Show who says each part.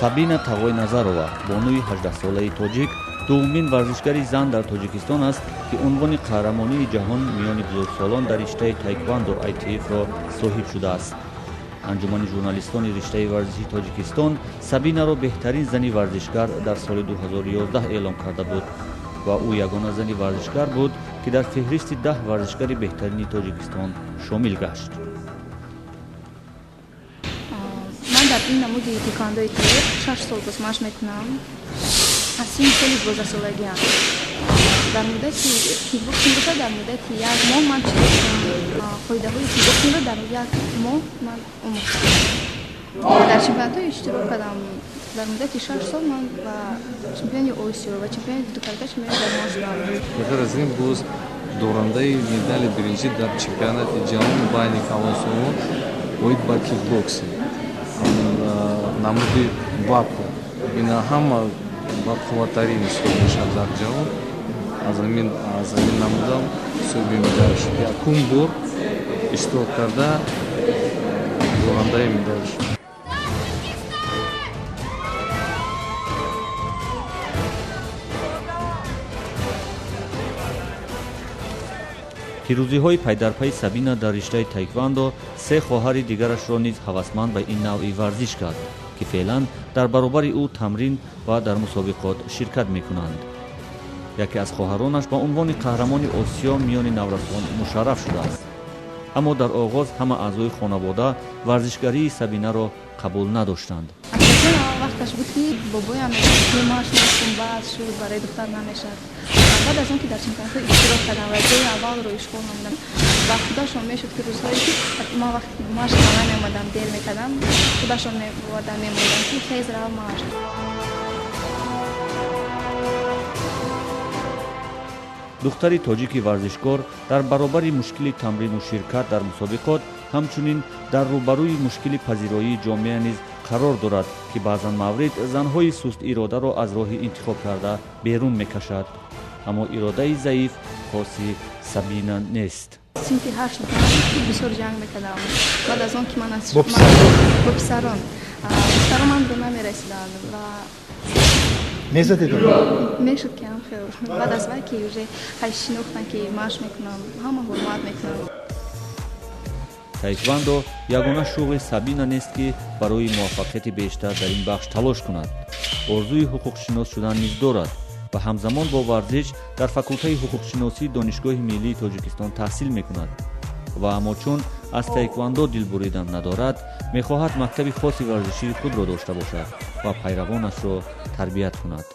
Speaker 1: Сабина Тағойназарова, бонуи 18-солаи тоҷик, дуюмин варзишгари зан дар Тоҷикистон аст, ки унвони қаҳрамонии ҷаҳон миёни бузургсолон дар риштаи тайквандо ITF-ро соҳиб шудааст. анҷумани журналистони риштаи варзиши Тоҷикистон Сабинаро беҳтарин зани варзишгар дар соли 2011 эълон карда буд ва ӯ ягона зани варзишгар буд, ки дар феҳристи 10 варзишгари беҳтарини Тоҷикистон шомил гашт.
Speaker 2: Ман дар ин намуди тиквандои тайр 6 сол боз машқ мекунам. Аз синни соли 12-солагиам. дар муддати кикбоксинг боша дар муддати 1 моҳ ман қоидаҳои кикбоксингро дар 1 моҳ ман омӯхтам. дар чемпионатҳо иштирок кардам. дар муддати 6 сол ман ва чемпиони Осиё ва чемпиони дукалкаш меҳмон шудам.
Speaker 3: беғайр аз ин боз дорандаи медали биринҷӣ дар чемпионати ҷаҳон байни калонсолон оид ба кикбоксинг намуди баку ина ҳама бақувваттарин ҳисоб мешавад дар ҷаҳон. аз ҳамин намудам ҳисоби медали шуд. Якум бор иштирок карда дорандаи медали шуд.
Speaker 1: пирӯзиҳои пайдарпаи Сабина дар риштаи тайквандо се хоҳари дигарашро низ ҳавасманд ба ин навъи варзиш кард, ки феълан дар баробари ӯ тамрин ва дар мусобиқот ширкат мекунанд. яке аз хоҳаронаш ба унвони қаҳрамони Осиё миёни наврасон мушарраф шудааст. аммо дар оғоз ҳама аъзои хонавода варзишгарии Сабинаро қабул надоштанд.
Speaker 2: вақташ буд ки бобоям машқ мекун баъд шуд барои духтар намешад. баъд аз он ки дар чемпионатҳо иштирок кардам ва ҷои аввалро ишғол намудам, ба худашон мешуд ки рӯзҳое ки ман вақти машқ намеомадам, дер мекардам, худашон мевардан мемондам ки хез рав машқ.
Speaker 1: духтари тоҷики варзишкор дар баробари мушкили тамрину ширкат дар мусобиқот ҳамчунин дар рӯбарӯи мушкили пазироии ҷомеа низ қарор дорад, ки баъзан маврид занҳои сустиродаро аз роҳи интихоб карда берун мекашад. аммо иродаи заиф хоси Сабина нест.
Speaker 2: синфи 8 бисёр ҷанг мекардам. баъд аз он ки ман аз бо писарон манро намерасиданд ва мешуд ки хел баъд аз вай ки уже ҳай шинохтанд ки машқ мекунам, ҳама ҳурмат мекунанд.
Speaker 1: тайквандо ягона шуғли Сабина нест, ки барои муваффақияти бештар дар ин бахш талош кунад. орзуи ҳуқуқшинос шудан низ дорад ва ҳамзамон бо варзиш дар факултаи ҳуқуқшиносии Донишгоҳи Миллии Тоҷикистон таҳсил мекунад ва аммо чун аз тайквандо дил буридан надорад, мехоҳад мактаби хоси варзишии худро дошта бошад ва пайравонашро тарбият кунад.